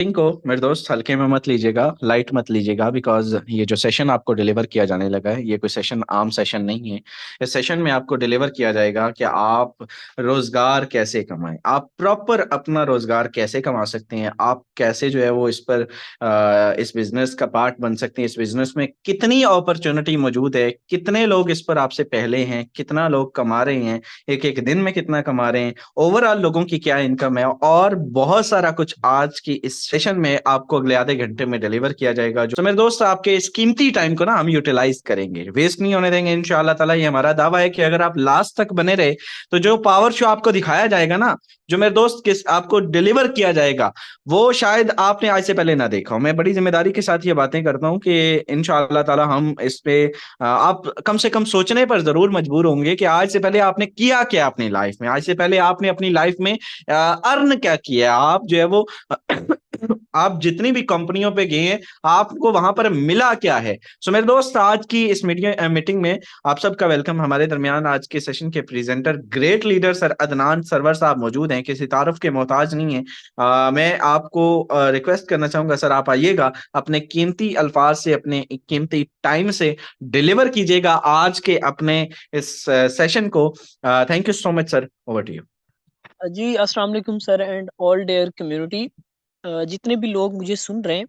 को मेरे दोस्त हल्के में मत लीजिएगा, लाइट मत लीजिएगा, बिकॉज ये जो सेशन आपको डिलीवर किया जाने लगा है ये कोई सेशन आम सेशन नहीं है। इस सेशन में आपको डिलीवर किया जाएगा कि आप रोजगार कैसे कमाएं, आप प्रॉपर अपना रोजगार कैसे कमा सकते हैं, आप कैसे जो है वो इस पर इस बिजनेस का पार्ट बन सकते हैं। इस बिजनेस में कितनी अपॉर्चुनिटी मौजूद है, कितने लोग इस पर आपसे पहले हैं, कितना लोग कमा रहे हैं, एक एक दिन में कितना कमा रहे हैं, ओवरऑल लोगों की क्या इनकम है, और बहुत सारा कुछ आज की इस सेशन में आपको अगले आधे घंटे में डिलीवर किया जाएगा। जो तो मेरे दोस्त, आपके इस कीमती टाइम को ना हम यूटिलाइज करेंगे, वेस्ट नहीं होने देंगे इंशाल्लाह ताला। ये हमारा दावा है कि अगर आप लास्ट तक बने रहे तो जो पावर शो आपको दिखाया जाएगा ना, जो मेरे दोस्त किस आपको डिलीवर किया जाएगा, वो शायद आपने आज से पहले ना देखा हो। मैं बड़ी जिम्मेदारी के साथ ये बातें करता हूँ कि इंशाल्लाह ताला हम इस पे आप कम से कम सोचने पर जरूर मजबूर होंगे कि आज से पहले आपने किया क्या अपनी लाइफ में, आज से पहले आपने अपनी लाइफ में अर्न क्या किया, आप जो है वो आप जितनी भी कंपनियों पे गए हैं आपको वहां पर मिला क्या है। सो मेरे दोस्त, आज की इस मीटिंग में आप सबका वेलकम। हमारे दरमियान आज के सेशन के presenter great leader sir Adnan Sarwar Sahab मौजूद हैं, किसी तारुफ के मोहताज नहीं है। मैं आपको रिक्वेस्ट करना चाहूंगा सर, आप आइएगा, अपने कीमती अल्फाज से, अपने कीमती टाइम से डिलीवर कीजिएगा आज के अपने इस सेशन को। Thank you so much sir, over to you. जी अस्सलाम वालेकुम sir and all their community. जितने भी लोग मुझे सुन रहे हैं,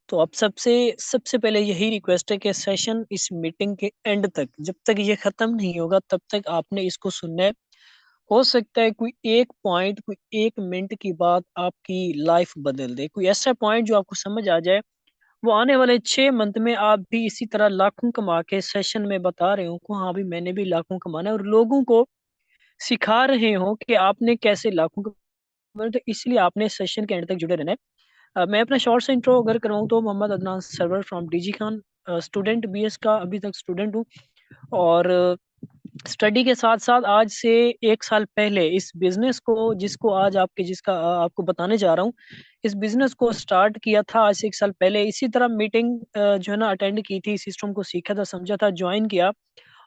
तो आप सबसे सबसे पहले यही रिक्वेस्ट है कि सेशन इस मीटिंग के एंड तक, जब तक ये ख़त्म नहीं होगा तब तक आपने इसको सुनना है। हो सकता है कोई एक पॉइंट, कोई एक मिनट की बात आपकी लाइफ बदल दे, कोई ऐसा पॉइंट जो आपको समझ आ जाए। वो आने वाले 6 मंथ में आप भी इसी तरह लाखों कमा के सेशन में बता रहे हो को हाँ भी मैंने भी लाखों कमाना है, और लोगों को सिखा रहे हो कि आपने कैसे लाखों कमाना है। तो इसलिए आपने सेशन के एंड तक जुड़े रहना है। मैं अपना शॉर्ट सा इंट्रो अगर करवाऊँ तो Mohammad Adnan Sarwar from DG Khan, student BS का अभी तक स्टूडेंट हूँ। और स्टडी के साथ साथ आज से 1 साल पहले इस बिजनेस को, जिसको आज जिसका आपको बताने जा रहा हूँ, इस बिजनेस को स्टार्ट किया था आज से 1 साल पहले। इसी तरह मीटिंग जो है ना अटेंड की थी, सिस्टम को सीखा था, समझा था, ज्वाइन किया,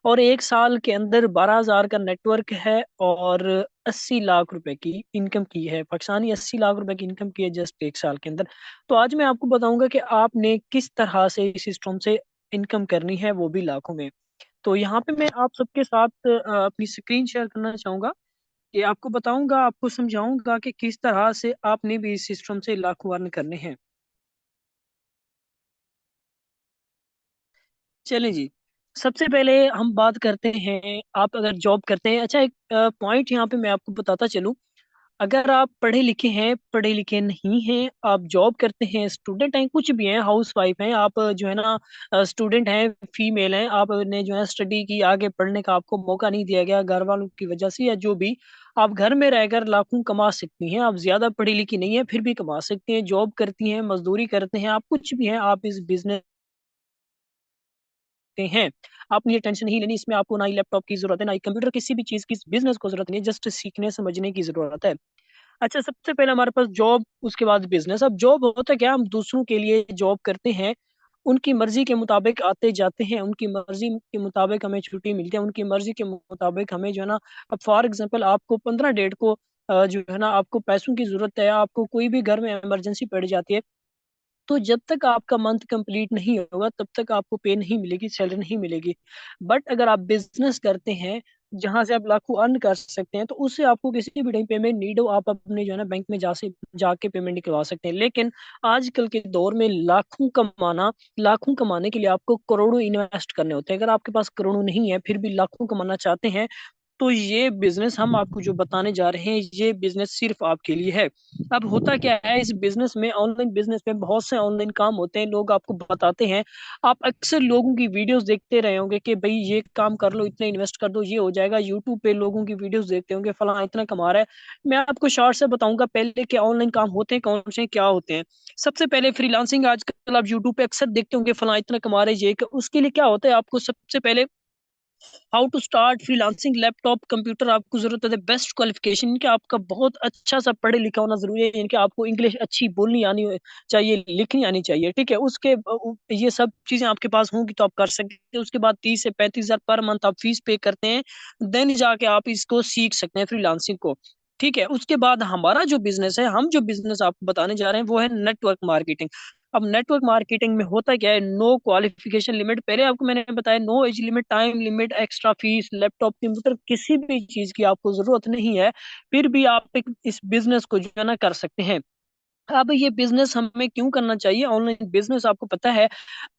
और 1 साल के अंदर 12,000 का नेटवर्क है और 80 लाख रुपए की इनकम की है। पाकिस्तानी 80 लाख रुपए की इनकम की है जस्ट 1 साल के अंदर। तो आज मैं आपको बताऊंगा कि आपने किस तरह से इस सिस्टम से इनकम करनी है, वो भी लाखों में। तो यहाँ पे मैं आप सबके साथ अपनी स्क्रीन शेयर करना चाहूंगा, कि आपको बताऊंगा, आपको समझाऊंगा कि किस तरह से आपने भी इस सिस्टम से लाखों अर्न करने हैं। चलें जी। सबसे पहले हम बात करते हैं, आप अगर जॉब करते हैं, अच्छा एक पॉइंट यहाँ पे मैं आपको बताता चलूं। अगर आप पढ़े लिखे हैं, पढ़े लिखे नहीं हैं, आप जॉब करते हैं, स्टूडेंट हैं, कुछ भी हैं, हाउस वाइफ हैं, आप जो है ना स्टूडेंट हैं, फीमेल हैं, आपने जो है स्टडी की, आगे पढ़ने का आपको मौका नहीं दिया गया घर वालों की वजह से या जो भी, आप घर में रहकर लाखों कमा सकती हैं। आप ज्यादा पढ़ी लिखी नहीं है फिर भी कमा सकती हैं, जॉब करती हैं, मजदूरी करते हैं, आप कुछ भी हैं, आप इस बिजनेस हैं। आपने ये टेंशन नहीं लेनी, इसमें आपको ना ही लैपटॉप की जरूरत है, ना ही कंप्यूटर, किसी भी चीज की, बिजनेस को जरूरत नहीं है, जस्ट सीखने समझने की जरूरत है। अच्छा, सबसे पहले हमारे पास जॉब, उसके बाद बिजनेस। अब जॉब होता क्या, हम दूसरों के लिए जॉब करते हैं, उनकी मर्जी के मुताबिक आते जाते हैं, उनकी मर्जी के मुताबिक हमें छुट्टी मिलती है, उनकी मर्जी के मुताबिक हमें जो है ना, अब फॉर एग्जांपल आपको 15 डेट को जो है ना आपको पैसों की जरूरत है, आपको कोई भी घर में इमरजेंसी पड़ जाती है, तो जब तक आपका मंथ कंप्लीट नहीं होगा तब तक आपको पे नहीं मिलेगी, सैलरी नहीं मिलेगी। बट अगर आप बिजनेस करते हैं जहां से आप लाखों अर्न कर सकते हैं, तो उससे आपको किसी भी टाइम पेमेंट नीड हो, आप अपने जो है ना बैंक में जाके पेमेंट निकलवा सकते हैं। लेकिन आजकल के दौर में लाखों कमाने के लिए आपको करोड़ों इन्वेस्ट करने होते हैं। अगर आपके पास करोड़ों नहीं है फिर भी लाखों कमाना चाहते हैं, तो ये बिजनेस हम आपको जो बताने जा रहे हैं, ये बिजनेस सिर्फ आपके लिए है। अब होता क्या है इस बिजनेस में, ऑनलाइन बिजनेस में बहुत से ऑनलाइन काम होते हैं, लोग आपको बताते हैं। आप अक्सर लोगों की वीडियोस देखते रहे होंगे कि भाई ये काम कर लो, इतना इन्वेस्ट कर दो, ये हो जाएगा। यूट्यूब पे लोगों की वीडियोस देखते होंगे, फलां इतना कमा रहा है। मैं आपको शॉर्ट से बताऊंगा पहले कि ऑनलाइन काम होते हैं कौन से, क्या होते हैं। सबसे पहले फ्रीलांसिंग, आजकल आप यूट्यूब पे अक्सर देखते होंगे, फलां इतना कमा रहे हैं, उसके लिए क्या होता है, आपको सबसे पहले how to start freelancing, laptop, computer आपको जरूरत है, बेस्ट क्वालिफिकेशन इनके, आपका बहुत अच्छा सा पढ़े लिखा होना जरूरी है, इनके आपको इंग्लिश अच्छी बोलनी आनी चाहिए, लिखनी आनी चाहिए, ठीक है। उसके ये सब चीजें आपके पास होंगी तो आप कर सकते हैं। उसके बाद 30 से 35 हजार पर मंथ आप फीस पे करते हैं, देन जाके आप इसको सीख सकते हैं फ्रीलांसिंग को। ठीक है। उसके बाद हमारा जो बिजनेस है, हम जो बिजनेस आपको बताने जा रहे हैं वो है नेटवर्क मार्केटिंग। अब नेटवर्क मार्केटिंग में होता क्या है, नो क्वालिफिकेशन लिमिट, पहले आपको मैंने बताया, no age limit, time limit, extra fees, laptop, computer, किसी भी चीज की आपको जरूरत नहीं है, फिर भी आप इस बिजनेस को जो है ना कर सकते हैं। अब ये बिजनेस हमें क्यों करना चाहिए? ऑनलाइन बिजनेस आपको पता है,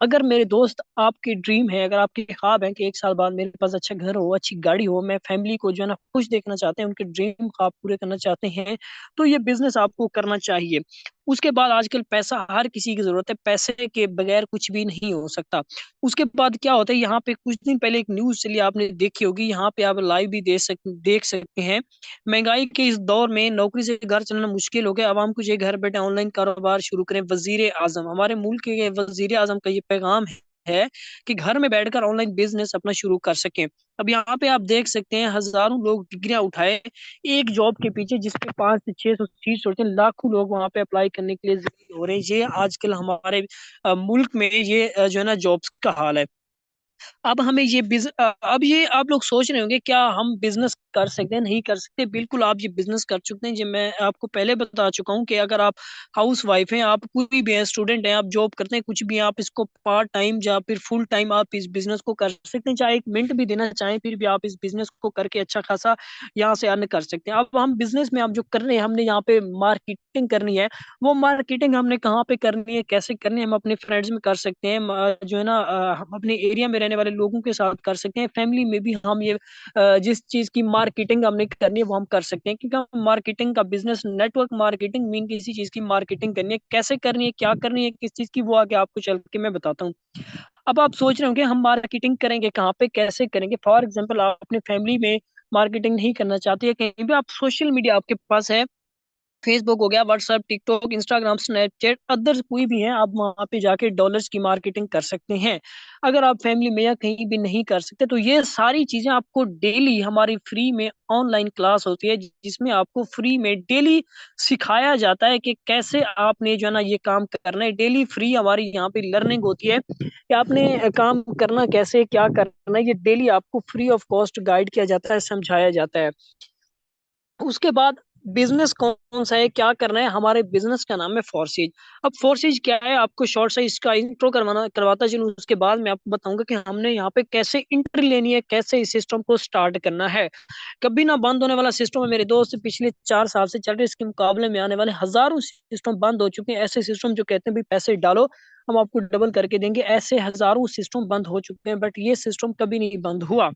अगर मेरे दोस्त आपके ड्रीम है, अगर आपके ख्वाब है कि 1 साल बाद मेरे पास अच्छा घर हो, अच्छी गाड़ी हो, मैं फैमिली को जो है ना खुश देखना चाहते हैं, उनके ड्रीम ख्वाब पूरे करना चाहते हैं, तो ये बिजनेस आपको करना चाहिए। उसके बाद आजकल पैसा हर किसी की जरूरत है, पैसे के बगैर कुछ भी नहीं हो सकता। उसके बाद क्या होता है, यहाँ पे कुछ दिन पहले एक न्यूज चली, आपने देखी होगी, यहाँ पे आप लाइव भी देख सकते हैं। महंगाई के इस दौर में नौकरी से घर चलना मुश्किल हो गया, अब हम कुछ घर बैठे ऑनलाइन कारोबार शुरू करें। वजीर आजम, हमारे मुल्क के वजीर आजम का ये पैगाम है कि घर में बैठकर ऑनलाइन बिजनेस अपना शुरू कर सकें। अब यहाँ पे आप देख सकते हैं, हजारों लोग डिग्रियां उठाए एक जॉब के पीछे, जिसपे 500 से 600 सीट होते हैं, लाखों लोग वहां पे अप्लाई करने के लिए जरूरी हो रहे हैं। ये आजकल हमारे मुल्क में ये जो है ना जॉब्स का हाल है। अब हमें अब ये आप लोग सोच रहे होंगे क्या हम बिजनेस कर सकते हैं? नहीं कर सकते, बिल्कुल आप ये बिजनेस कर चुके हैं। जो मैं आपको पहले बता चुका हूँ कि अगर आप हाउस वाइफ हैं, आप कोई भी हैं, स्टूडेंट हैं, आप जॉब करते हैं, कुछ भी हैं, आप इसको पार्ट टाइम या फिर फुल टाइम आप इस बिजनेस को कर सकते हैं। चाहे 1 मिनट भी देना चाहें, फिर भी आप इस बिजनेस को करके अच्छा खासा यहाँ से अर्न कर सकते हैं। अब हम बिजनेस में आप जो कर रहे हैं, हमने यहाँ पे मार्केटिंग करनी है। वो मार्केटिंग हमने कहाँ पे करनी है, कैसे करनी है, हम अपने फ्रेंड्स में कर सकते हैं, जो है ना हम अपने एरिया में रहने वाले लोगों के साथ कर सकते हैं, फैमिली में भी हम ये जिस चीज की मार्केटिंग हमने करनी है वो हम कर सकते हैं। क्योंकि हम मार्केटिंग का बिजनेस, नेटवर्क मार्केटिंग मीन किसी चीज की मार्केटिंग करनी है, कैसे करनी है, क्या करनी है, किस चीज की, वो आगे आपको चल के मैं बताता हूँ। अब आप सोच रहे होंगे हम मार्केटिंग करेंगे कहाँ पे, कैसे करेंगे? फॉर एग्जाम्पल, आप अपने फैमिली में मार्केटिंग नहीं करना चाहते, या कहीं भी आप सोशल मीडिया आपके पास है, फेसबुक हो गया, WhatsApp, TikTok, Instagram, Snapchat, others कोई भी है, आप वहां पे जाके डॉलर्स की मार्केटिंग कर सकते हैं। अगर आप फैमिली में या कहीं भी नहीं कर सकते, तो ये सारी चीजें आपको डेली हमारी फ्री में ऑनलाइन क्लास होती है, जिसमें आपको फ्री में डेली सिखाया जाता है कि कैसे आपने जो है ना ये काम करना है। डेली फ्री हमारी यहाँ पे लर्निंग होती है कि आपने काम करना कैसे, क्या करना है, ये डेली आपको फ्री ऑफ कॉस्ट गाइड किया जाता है, समझाया जाता है। उसके बाद बिजनेस कौन सा है, क्या करना है, हमारे बिजनेस का नाम है फोर्सेज। अब फोर्सेज क्या है, आपको शॉर्ट सा इसका इंट्रो करवाता चलूं, उसके बाद मैं आपको बताऊंगा कि हमने यहाँ पे कैसे एंट्री लेनी है, कैसे इस सिस्टम को स्टार्ट करना है। कभी ना बंद होने वाला सिस्टम है मेरे दोस्त, पिछले 4 साल से चल रहे, इसके मुकाबले में आने वाले हजारों सिस्टम बंद हो चुके हैं। ऐसे सिस्टम जो कहते हैं भाई पैसे डालो हम आपको डबल करके देंगे, ऐसे हजारों सिस्टम बंद हो चुके हैं, बट ये सिस्टम कभी नहीं बंद हुआ।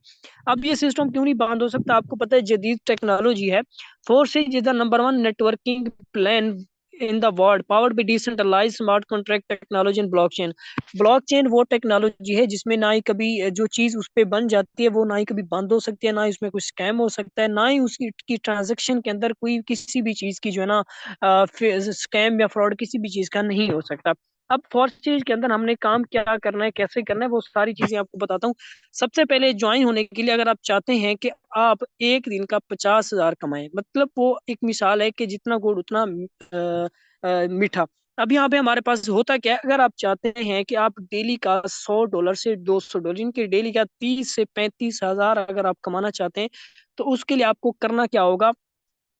अब ये सिस्टम क्यों नहीं बंद हो सकता? आपको पता है, जदीद टेक्नोलॉजी है। Forsage is the number 1 networking plan in the world, powered by decentralised smart contract technology and blockchain. Blockchain वो टेक्नोलॉजी है जिसमें ना ही कभी जो चीज उस पे बन जाती है वो ना ही कभी बंद हो सकती है, ना ही उसमें कुछ स्कैम हो सकता है, ना ही उसकी की ट्रांजेक्शन के अंदर कोई किसी भी चीज की जो है ना स्कैम या फ्रॉड किसी भी चीज का नहीं हो सकता। अब फर्स्ट चीज के अंदर हमने काम क्या करना है, कैसे करना है, वो सारी चीजें आपको बताता हूँ। सबसे पहले ज्वाइन होने के लिए, अगर आप चाहते हैं कि आप एक दिन का 50,000 कमाएं, मतलब वो एक मिसाल है कि जितना गुड़ उतना मीठा। अब यहाँ पे हमारे पास होता क्या है, अगर आप चाहते हैं कि आप डेली का $100 से $200, इनके डेली का 30 से 35 हजार अगर आप कमाना चाहते हैं, तो उसके लिए आपको करना क्या होगा?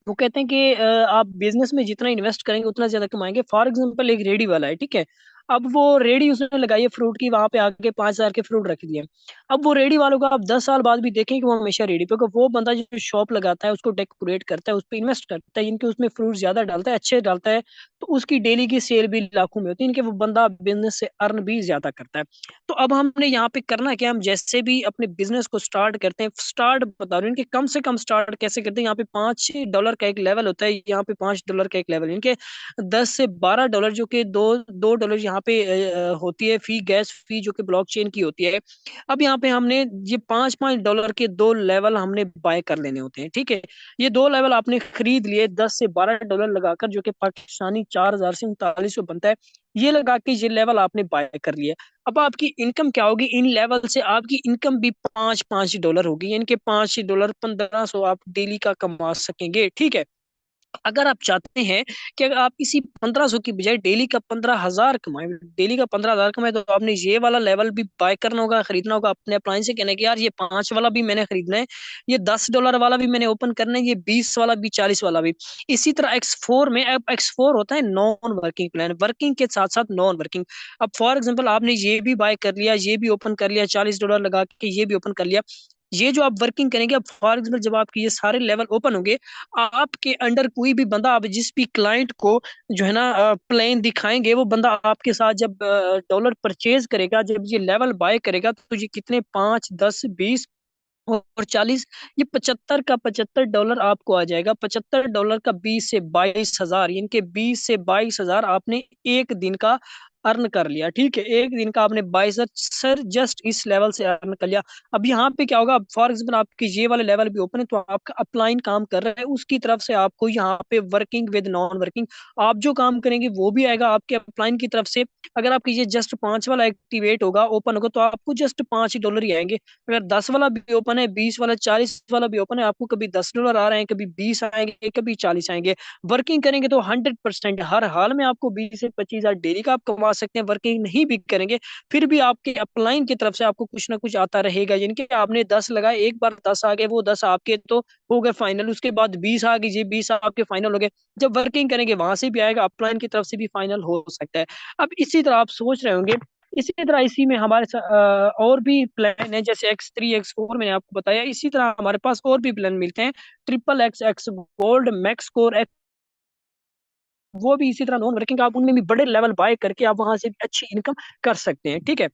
वो कहते हैं कि आप बिजनेस में जितना इन्वेस्ट करेंगे उतना ज्यादा कमाएंगे। फॉर एग्जांपल, एक रेडी वाला है, ठीक है। अब वो रेडी उसने लगाई है फ्रूट की, वहां पे आके 5,000 के फ्रूट रख दिए। अब वो रेडी वालों को आप 10 साल बाद भी देखें कि वो हमेशा रेडी पे, वो बंदा जो शॉप लगाता है, उसको डेकोरेट करता है, उस पर इन्वेस्ट करता है, इनके उसमें फ्रूट ज्यादा डालता है, अच्छे डालता है, तो उसकी डेली की सेल भी लाखों में होती है, इनके वो बंदा बिजनेस से अर्न भी ज्यादा करता है। तो अब हमने यहाँ पे करना क्या, हम जैसे भी अपने बिजनेस को स्टार्ट करते हैं, स्टार्ट बता रहे हैं इनके, कम से कम स्टार्ट कैसे करते हैं। यहाँ पे $5 का एक लेवल होता है, यहाँ पे $5 का एक लेवल, इनके $10 से $12 जो कि $2 यहाँ पे होती है फी, गैस फी, जो कि ब्लॉकचेन की होती है। अब यहाँ पे हमने ये $5 के 2 लेवल हमने बाय कर लेने होते हैं, ठीक है। ये 2 लेवल आपने खरीद लिए $10 से $12 लगाकर, जो कि पाकिस्तानी 4,000 से 3,900 बनता है। ये लगा के ये लेवल आपने बाय कर लिया। अब आपकी इनकम क्या होगी, इन लेवल से आपकी इनकम भी पाँच पाँच डॉलर होगी, यानी कि $5 1500 आप डेली का कमा सकेंगे, ठीक है। अगर आप चाहते हैं कि अगर आप इसी 1500 की बजाय डेली का 15,000 कमाए, डेली का 15,000 कमाए, तो आपने ये वाला लेवल भी बाय करना होगा, खरीदना होगा अपने अपलाइन से, कहना कि यार ये 5 वाला भी मैंने खरीदना है, ये $10 वाला भी मैंने ओपन करना है, ये 20 वाला भी, 40 वाला भी। इसी तरह X4 में, अब X4 होता है नॉन वर्किंग प्लान, वर्किंग के साथ साथ नॉन वर्किंग। अब फॉर एग्जाम्पल आपने ये भी बाय कर लिया, ये भी ओपन कर लिया, $40 लगा के ये भी ओपन कर लिया, ये जो आप वर्किंग करेंगे, अब फॉर एग्जाम्पल जब आपके ये सारे लेवल ओपन होंगे, आपके अंडर कोई भी बंदा, आप जिस भी क्लाइंट को जो है ना प्लेन दिखाएंगे, वो बंदा आपके साथ जब डॉलर परचेज करेगा, जब ये लेवल बाय करेगा, तो ये कितने, 5, 10, 20 और 40, ये 75 का $75 आपको आ जाएगा। $75 का 20 से 22 हजार, यानी कि 20 से 22 हजार आपने एक दिन का अर्न कर लिया। ठीक है, एक दिन का आपने 22 सर जस्ट इस लेवल से अर्न कर लिया। अब यहाँ पे क्या होगा, फॉर एग्जाम्पल आपके ये वाले लेवल भी ओपन है, तो आपका अपलाइन काम कर रहा है, उसकी तरफ से आपको यहाँ पे वर्किंग विद नॉन वर्किंग, आप जो काम करेंगे वो भी आएगा आपके अपलाइन की तरफ से। अगर आपकी ये जस्ट 5 वाला एक्टिवेट होगा, ओपन होगा, तो आपको जस्ट $5 ही आएंगे। अगर 10 वाला भी ओपन है, 20 वाला, 40 वाला भी ओपन है, आपको कभी $10 आ रहे हैं, कभी 20 आएंगे, कभी 40 आएंगे। वर्किंग करेंगे तो 100% हर हाल में आपको 20 से 25 हजार डेली का आप कमा सकते हैं। वर्किंग नहीं भी करेंगे, फिर भी आपके अपलाइन की तरफ से आपको कुछ ना कुछ आता रहेगा, यानी कि आपने 10 लगाए, एक बार 10 आ गए, वो 10 आपके तो हो गए फाइनल, उसके बाद 20 आ गई जी, 20 आपके फाइनल हो गए। जब वर्किंग करेंगे वहां से भी आएगा, अपलाइन की तरफ से भी फाइनल हो सकता है। अब इसी तरह आप सोच रहे होंगे, इसी तरह इसी में हमारे और भी प्लान है, जैसे X3 X4 मैंने आपको बताया, इसी तरह हमारे पास और भी प्लान मिलते हैं, XXX गोल्ड, मैक्स कोर, वो भी इसी तरह नॉन वर्किंग, आप उनमें भी बड़े लेवल बाय करके आप वहां से भी अच्छी इनकम कर सकते हैं। ठीक है,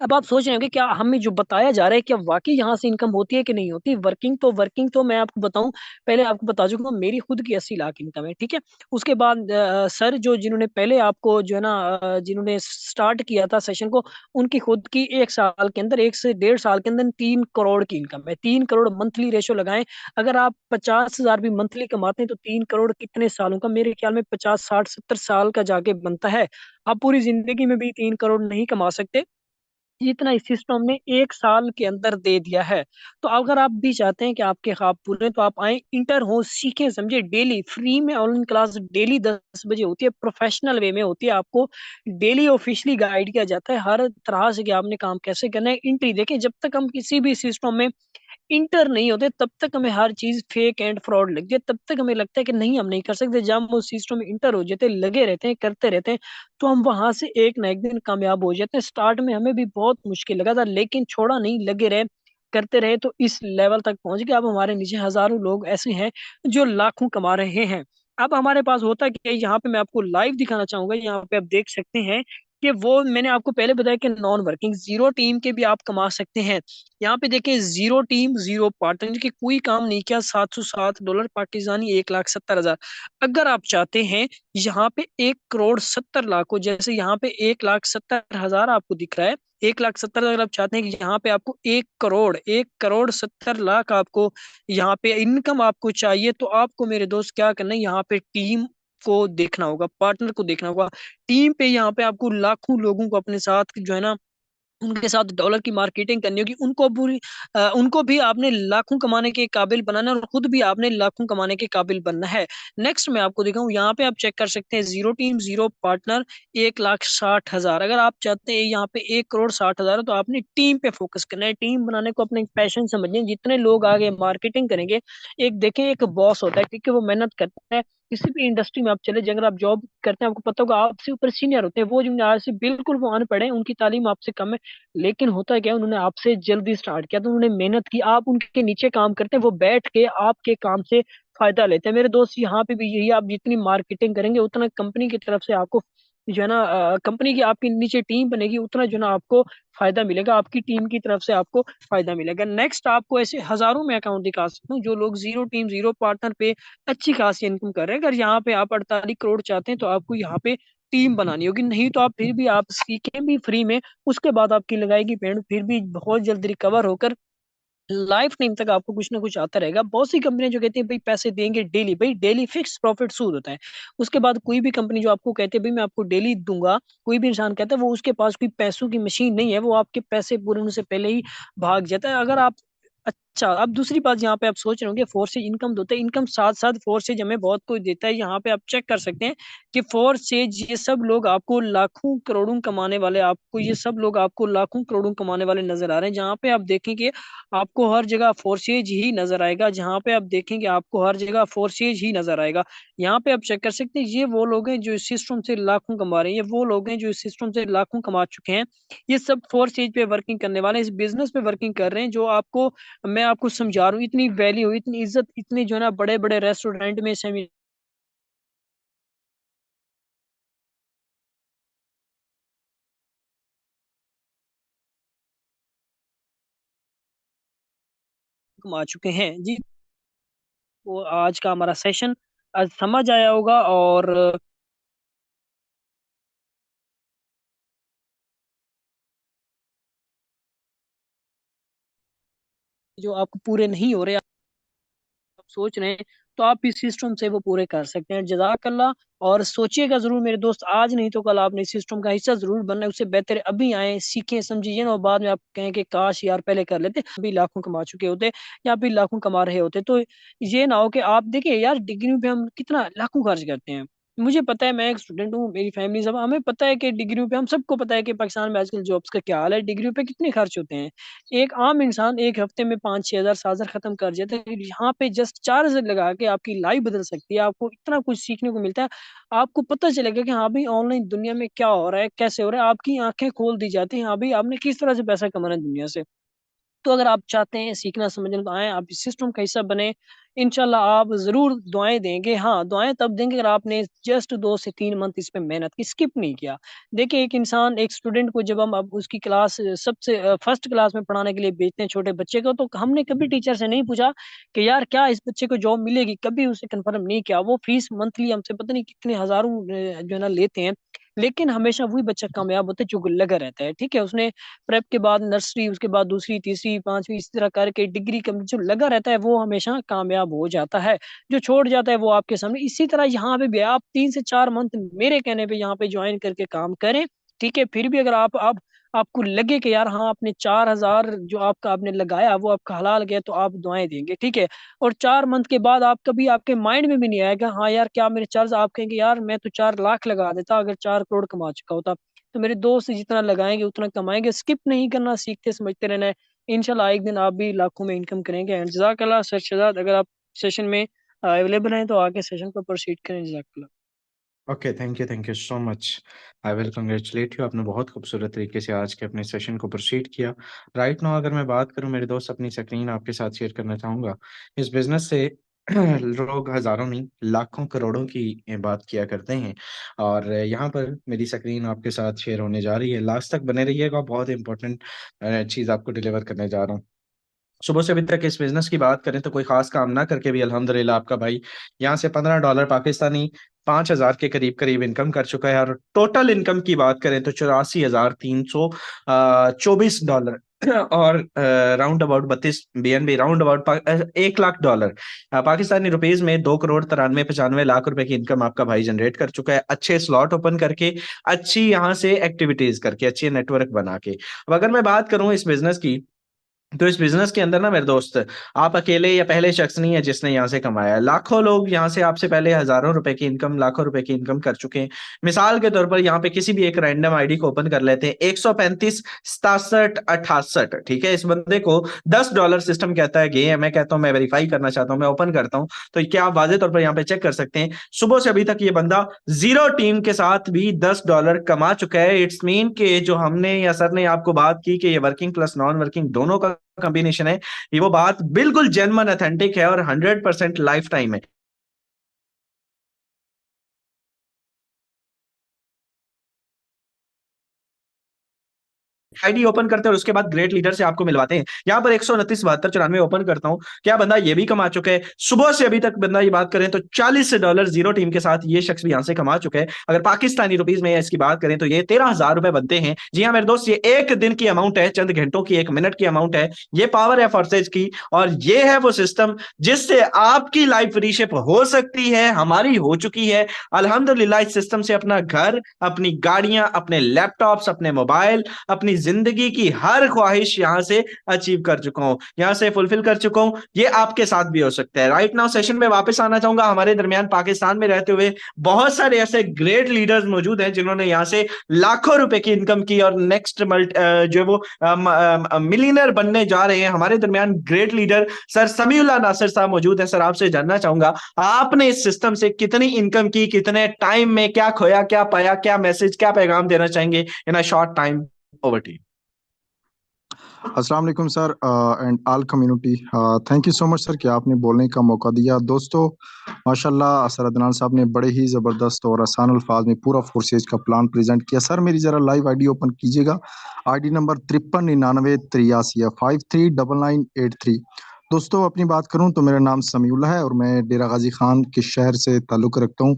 अब आप सोच रहे होंगे क्या हमें जो बताया जा रहा है, क्या वाकई यहाँ से इनकम होती है कि नहीं होती। वर्किंग तो मैं आपको बताऊं, पहले आपको बता चुका हूँ, मेरी खुद की 80 लाख इनकम है। ठीक है, उसके बाद सर जो जिन्होंने पहले आपको जो है ना जिन्होंने स्टार्ट किया था सेशन को, उनकी खुद की 1 साल के अंदर, 1 से 1.5 साल के अंदर 3 करोड़ की इनकम है। 3 करोड़ मंथली रेशो लगाएं, अगर आप 50 हजार भी मंथली कमाते हैं, तो 3 करोड़ कितने सालों का, मेरे ख्याल में 50, 60, 70 साल का जाके बनता है। आप पूरी जिंदगी में भी 3 करोड़ नहीं कमा सकते, जितना इस सिस्टम ने 1 साल के अंदर दे दिया है। तो अगर आप भी चाहते हैं कि आपके ख्वाब पूरे, तो आप आए, इंटर हो, सीखें, समझे, डेली फ्री में ऑनलाइन क्लास डेली 10 बजे होती है, प्रोफेशनल वे में होती है, आपको डेली ऑफिशियली गाइड किया जाता है हर तरह से कि आपने काम कैसे करना है। एंट्री देखिए, जब तक हम किसी भी सिस्टम में इंटर नहीं होते, तब तक हमें हर चीज फेक एंड फ्रॉड लगती है, तब तक हमें लगता है कि नहीं हम नहीं कर सकते। जब हम उस सिस्टम में इंटर हो जाते हैं, लगे रहते हैं, करते रहते हैं, तो हम वहां से एक ना एक दिन कामयाब हो जाते हैं। स्टार्ट में हमें भी बहुत मुश्किल लगा था, लेकिन छोड़ा नहीं, लगे रहे, करते रहे, तो इस लेवल तक पहुंच गए। अब हमारे नीचे हजारों लोग ऐसे हैं जो लाखों कमा रहे हैं। अब हमारे पास होता क्या है, यहाँ पे मैं आपको लाइव दिखाना चाहूंगा, यहाँ पे आप देख सकते हैं कि वो मैंने आपको पहले बताया कि नॉन वर्किंग जीरो टीम के भी आप कमा सकते हैं। यहाँ पे देखें, जीरो टीम जीरो पार्टनर की कोई काम नहीं किया, $707 पाकिस्तानी, 1,70,000। अगर आप चाहते हैं यहाँ पे 1 करोड़ 70 लाख हो, जैसे यहाँ पे 1,70,000 आपको दिख रहा है, 1,70,000, अगर आप चाहते हैं कि यहाँ पे आपको 1 करोड़ 70 लाख आपको यहाँ पे इनकम आपको चाहिए, तो आपको मेरे दोस्त क्या करना है, यहाँ पे टीम को देखना होगा, पार्टनर को देखना होगा। टीम पे यहाँ पे आपको लाखों लोगों को अपने साथ जो है ना, उनके साथ डॉलर की मार्केटिंग करनी होगी, उनको भी आपने लाखों कमाने के काबिल बनाना है, और खुद भी आपने लाखों कमाने के काबिल बनना है। नेक्स्ट मैं आपको दिखाऊं, यहाँ पे आप चेक कर सकते हैं, जीरो टीम जीरो पार्टनर, 1,60,000। अगर आप चाहते हैं यहाँ पे 1 करोड़ 60 हजार, तो आपने टीम पे फोकस करना है, टीम बनाने को अपने पैशन समझिए। जितने लोग आगे मार्केटिंग करेंगे, एक देखें, एक बॉस होता है, क्योंकि वो मेहनत करता है। किसी भी इंडस्ट्री में आप चले जाएं, अगर आप जॉब करते हैं, आपको पता होगा आपसे ऊपर सीनियर होते हैं, वो जूनियर से बिल्कुल वो अनपढ़ है, उनकी तालीम आपसे कम है, लेकिन होता क्या है, उन्होंने आपसे जल्दी स्टार्ट किया, तो उन्होंने मेहनत की, आप उनके नीचे काम करते हैं, वो बैठ के आपके काम से फायदा लेते हैं। मेरे दोस्त, यहाँ पे भी यही, आप जितनी मार्केटिंग करेंगे, उतना कंपनी की तरफ से आपको जो है ना, कंपनी की आपकी नीचे टीम बनेगी, उतना जो है ना आपको फायदा मिलेगा, आपकी टीम की तरफ से आपको फायदा मिलेगा। नेक्स्ट आपको ऐसे हजारों में अकाउंट दिखा सकता हूँ, जो लोग जीरो टीम जीरो पार्टनर पे अच्छी खासी इनकम कर रहे हैं। अगर यहाँ पे आप 48 करोड़ चाहते हैं, तो आपको यहाँ पे टीम बनानी होगी, नहीं तो आप फिर भी आप सीखें भी फ्री में, उसके बाद आपकी लगाएगी पेड़, फिर भी बहुत जल्द रिकवर होकर लाइफ टाइम तक आपको कुछ ना कुछ आता रहेगा। बहुत सी कंपनियां जो कहती है भाई पैसे देंगे डेली, भाई डेली फिक्स प्रॉफिट सूद होता है। उसके बाद कोई भी कंपनी जो आपको कहती है भाई मैं आपको डेली दूंगा, कोई भी इंसान कहता है, वो उसके पास कोई पैसों की मशीन नहीं है, वो आपके पैसे पूरे होने से पहले ही भाग जाता है। अगर आप अच्छा, अब दूसरी बात यहाँ पे आप सोच रहे होंगे फोर्सेज इनकम होता है, इनकम साथ साथ फोर्सेज हमें बहुत कुछ देता है। यहाँ पे आप चेक कर सकते हैं कि फोर्सेज ये सब लोग आपको लाखों करोड़ों कमाने वाले, आपको ये सब लोग आपको लाखों करोड़ों कमाने वाले नजर आ रहे हैं। जहाँ पे आप देखेंगे आपको हर जगह फोर्सेज ही नजर आएगा, जहाँ पे आप देखेंगे आपको हर जगह फोर्सेज ही नजर आएगा। यहाँ पे आप चेक कर सकते हैं, ये वो लोग हैं जो इस सिस्टम से लाखों कमा रहे हैं, ये वो लोग हैं जो इस सिस्टम से लाखों कमा चुके हैं। ये सब फोर्सेज पे वर्किंग करने वाले इस बिजनेस पे वर्किंग कर रहे हैं, जो आपको मैं आपको समझा रहा हूँ, इतनी वैल्यू, इतनी इज्जत, इतनी जो है ना बड़े बड़े रेस्टोरेंट में सेमी कमा चुके हैं जी। वो आज का हमारा सेशन आज समझ आया होगा, और जो आपको पूरे नहीं हो रहे, आप सोच रहे हैं, तो आप इस सिस्टम से वो पूरे कर सकते हैं। जज़ाकल्लाह। और सोचिएगा जरूर मेरे दोस्त, आज नहीं तो कल आपने इस सिस्टम का हिस्सा जरूर बनना है। उससे बेहतर है अभी आए, सीखें, समझिए ना, और बाद में आप कहें कि काश यार पहले कर लेते, अभी लाखों कमा चुके होते या अभी लाखों कमा रहे होते। तो ये ना हो कि आप देखिए यार, डिग्री पे हम कितना लाखों खर्च करते हैं। मुझे पता है, मैं एक स्टूडेंट हूँ, मेरी फैमिली सब, हमें पता है कि डिग्रियों पे, हम सबको पता है कि पाकिस्तान में आजकल जॉब्स का क्या हाल है, डिग्रियों पे कितने खर्च होते हैं। एक आम इंसान एक हफ्ते में 5-6 हजार 7 हजार खत्म कर जाता है, यहाँ पे जस्ट 4 हजार लगा के आपकी लाइफ बदल सकती है। आपको इतना कुछ सीखने को मिलता है, आपको पता चलेगा कि हाँ भाई ऑनलाइन दुनिया में क्या हो रहा है, कैसे हो रहा है, आपकी आंखें खोल दी जाती हैं, हाँ भाई आपने किस तरह से पैसा कमाना है दुनिया से। तो अगर आप चाहते हैं सीखना समझना, तो आए, आप इस सिस्टम का हिस्सा बने। इंशाल्लाह आप जरूर दुआएं देंगे। हाँ, दुआएं तब देंगे अगर आपने जस्ट 2 से 3 मंथ इस पे मेहनत की, स्किप नहीं किया। देखिए, एक इंसान, एक स्टूडेंट को जब हम अब उसकी क्लास सबसे फर्स्ट क्लास में पढ़ाने के लिए भेजते हैं छोटे बच्चे को, तो हमने कभी टीचर से नहीं पूछा कि यार क्या इस बच्चे को जॉब मिलेगी, कभी उसे कंफर्म नहीं किया। वो फीस मंथली हमसे पता नहीं कितने हजारों जो है ना लेते हैं, लेकिन हमेशा वही बच्चा कामयाब होता है जो लगा रहता है। ठीक है, उसने प्रेप के बाद नर्सरी, उसके बाद दूसरी, तीसरी, पांचवी, इस तरह करके डिग्री कम, जो लगा रहता है वो हमेशा कामयाब हो जाता है। जो छोड़ जाता है वो आपके सामने। इसी तरह यहाँ पे भी आप 3 से 4 मंथ मेरे कहने पे यहाँ पे ज्वाइन करके काम करें। ठीक है, फिर भी अगर आप आपको लगे कि यार हाँ, आपने 4 हजार जो आपका आपने लगाया वो आपका हलाल गया, तो आप दुआएं देंगे। ठीक है, और 4 मंथ के बाद आप कभी आपके माइंड में भी नहीं आएगा हाँ यार क्या मेरे चार्ज, आप कहेंगे यार मैं तो 4 लाख लगा देता अगर 4 करोड़ कमा चुका होता। तो मेरे दोस्त जितना लगाएंगे उतना कमाएंगे। स्किप नहीं करना, सीखते समझते रहना है। इंशाल्लाह एक दिन आप भी लाखों में इनकम करेंगे। एंड जज़ाकल्लाह सर शहजाद, अगर आप सेशन में अवेलेबल हैं तो आके सेशन को प्रोसीड करें। जज़ाकल्लाह। Okay, thank you so much. I will congratulate you. आपने बहुत खूबसूरत तरीके से आज के अपने सेशन को प्रोसीड किया। राइट नाउ अगर मैं बात करूं मेरे दोस्त, अपनी स्क्रीन आपके साथ शेयर करना चाहूँगा। इस बिज़नेस से लोग हज़ारों नहीं लाखों करोड़ों की बात किया करते हैं। और यहाँ पर मेरी स्क्रीन आपके साथ शेयर होने जा रही है। लास्ट तक बने रहिएगा, बहुत इंपॉर्टेंट चीज़ आपको डिलीवर करने जा रहा हूँ। सुबह से अभी तक इस बिज़नेस की बात करें तो कोई ख़ास काम ना करके भी अल्हम्दुलिल्लाह आपका भाई यहाँ से $15 पाकिस्तानी 5,000 के करीब-करीब इनकम कर चुका है। और टोटल इनकम की बात करें तो $84,324 और round about 32 BNB, round about $1 lakh. Pakistani rupees में 2 करोड़ 93 95 लाख रुपए की इनकम आपका भाई जनरेट कर चुका है, अच्छे स्लॉट ओपन करके, अच्छी यहाँ से एक्टिविटीज़ करके, अच्छी नेटवर्क बना के। अब अगर मैं बात करूँ इस बिज़नेस की, तो इस बिजनेस के अंदर ना मेरे दोस्त, आप अकेले या पहले शख्स नहीं है जिसने यहाँ से कमाया है। लाखों लोग यहाँ से आपसे पहले हजारों रुपए की इनकम, लाखों रुपए की इनकम कर चुके हैं। मिसाल के तौर पर यहाँ पे किसी भी एक रैंडम आईडी को ओपन कर लेते हैं, 135 67 68। ठीक है, इस बंदे को $10 सिस्टम कहता है गे, मैं कहता हूँ मैं वेरीफाई करना चाहता हूँ, मैं ओपन करता हूँ। तो क्या आप वाजे तौर पर यहाँ पे चेक कर सकते हैं, सुबह से अभी तक ये बंदा जीरो टीम के साथ भी $10 कमा चुका है। इट्स मीन के जो हमने या सर ने आपको बात की कि ये वर्किंग प्लस नॉन वर्किंग दोनों का कॉम्बिनेशन है, ये वो बात बिल्कुल जेन्युइन ऑथेंटिक है और 100% लाइफ टाइम है। आईडी ओपन करते हैं और उसके बाद ग्रेट लीडर से आपको मिलवाते हैं। यहाँ पर 129 72 94 ओपन करता हूँ, क्या बंदा ये भी कमा चुका है। सुबह से अभी तक बंदा ये बात करें तो $40 जीरो टीम के साथ ये शख्स भी यहाँ से कमा चुका है। अगर पाकिस्तानी रुपीज में इसकी बात करें तो ये 13,000 रुपए बनते हैं। जी हाँ मेरे दोस्त, ये एक दिन की अमाउंट है, चंद घंटों की, 1 मिनट की अमाउंट है। ये पावर है फोर्सेज की, और ये है वो सिस्टम जिससे आपकी लाइफ रीशेप हो सकती है, हमारी हो चुकी है अल्हम्दुलिल्लाह। इस सिस्टम से अपना घर, अपनी गाड़ियां, अपने लैपटॉप्स, अपने मोबाइल, अपनी जिंदगी की हर ख्वाहिश यहाँ से अचीव कर चुका हूँ, यहाँ से फुलफिल कर चुका हूँ। ये आपके साथ भी हो सकता है। राइट नाउ सेशन में वापस आना चाहूंगा। हमारे दरमियान पाकिस्तान में रहते हुए बहुत सारे ऐसे ग्रेट लीडर्स मौजूद हैं जिन्होंने यहाँ से लाखों रुपए की इनकम की और नेक्स्ट जो है वो मिलियनर बनने जा रहे हैं। हमारे दरमियान great leader sir Samiullah Nasir Sahab मौजूद है। सर आपसे जानना चाहूंगा, आपने इस सिस्टम से कितनी इनकम की, कितने टाइम में क्या खोया, क्या पाया, क्या मैसेज, क्या पैगाम देना चाहेंगे in a short time? Over to you. अस्सलाम वालेकुम sir and all community. Thank you so much sir कि आपने बोलने का मौका दिया। दोस्तों माशाल्लाह सर अदनान साहब ने बड़े ही ज़बरदस्त और आसान अल्फाज में पूरा फोर्सेज का प्लान प्रेजेंट किया। सर मेरी ज़रा लाइव आईडी ओपन कीजिएगा, आईडी नंबर 539983 दोस्तों अपनी बात करूं तो मेरा नाम समीउल्लाह है और मैं डेरा गाजी खान के शहर से ताल्लुक़ रखता हूं।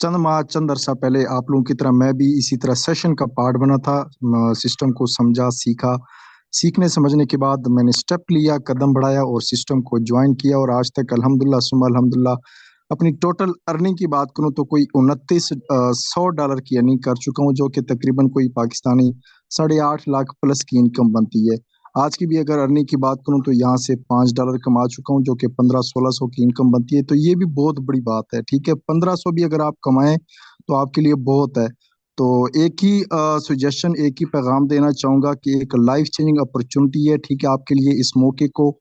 चंद अरसा पहले आप लोगों की तरह मैं भी इसी तरह सेशन का पार्ट बना था, सिस्टम को समझा, सीखा। सीखने समझने के बाद मैंने स्टेप लिया, कदम बढ़ाया और सिस्टम को ज्वाइन किया और आज तक अल्हम्दुलिल्लाह सुम्मा अल्हम्दुलिल्लाह अपनी टोटल अर्निंग की बात करूं तो कोई $2900 की अर्निंग कर चुका हूं, जो कि तकरीबन कोई पाकिस्तानी 8.5 लाख प्लस की इनकम बनती है। आज की भी अगर अर्निंग की बात करूं तो यहाँ से $5 कमा चुका हूं, जो कि 1500-1600 की इनकम बनती है। तो ये भी बहुत बड़ी बात है, ठीक है। 1500 भी अगर आप कमाएं तो आपके लिए बहुत है। तो एक ही सजेशन, एक ही पैगाम देना चाहूंगा कि एक लाइफ चेंजिंग अपॉर्चुनिटी है, ठीक है, आपके लिए। इस मौके को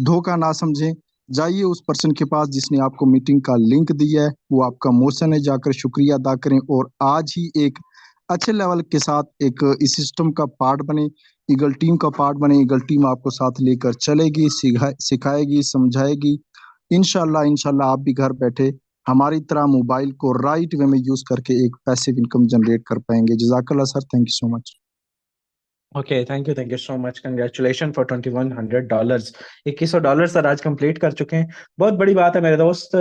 धोखा ना समझें, जाइए उस पर्सन के पास जिसने आपको मीटिंग का लिंक दिया है, वो आपका मोशन है, जाकर शुक्रिया अदा करें और आज ही एक अच्छे लेवल के साथ एक इस सिस्टम का पार्ट बने, ईगल टीम का पार्ट बने। ईगल टीम आपको साथ लेकर चलेगी, सिखाएगी, समझाएगी। इंशाल्लाह इंशाल्लाह आप भी घर बैठे हमारी तरह मोबाइल को राइट वे में यूज करके एक पैसिव इनकम जनरेट कर पाएंगे। जज़ाकल्लाह sir, thank you so much. Okay, thank you so much. Congratulation for $2100। $2100 sir आज कंप्लीट कर चुके हैं। बहुत बड़ी बात है मेरे दोस्त।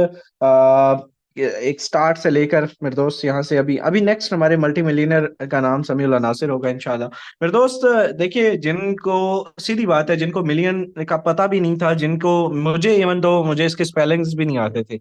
एक स्टार्ट से लेकर मेरे दोस्त यहाँ से अभी अभी नेक्स्ट हमारे मल्टी मिलियनर का नाम समीउल्लाह नासिर होगा इंशाल्लाह। मेरे दोस्त देखिए, जिनको सीधी बात है, जिनको मिलियन का पता भी नहीं था, जिनको मुझे इवन दो मुझे इसके स्पेलिंग्स भी नहीं आते थे,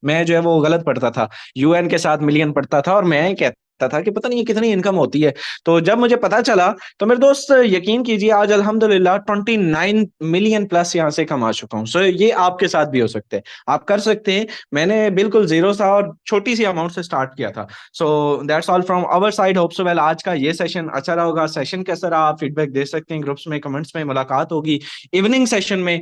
मैं जो है वो गलत पढ़ता था, यूएन के साथ मिलियन पढ़ता था और मैं कहता था कि पता नहीं ये कितनी इनकम होती है। तो जब मुझे पता चला तो मेरे दोस्त यकीन कीजिए आज अल्हम्दुलिल्लाह 29 मिलियन प्लस यहाँ से कमा चुका हूँ। सो ये आपके साथ भी हो सकते हैं, आप कर सकते हैं। मैंने बिल्कुल जीरो था और छोटी सी अमाउंट से स्टार्ट किया था। So that's all from our side. Hope so well आज का ये सेशन अच्छा रहा होगा। सेशन कैसा रहा आप फीडबैक दे सकते हैं ग्रुप्स में, कमेंट्स में। मुलाकात होगी इवनिंग सेशन में।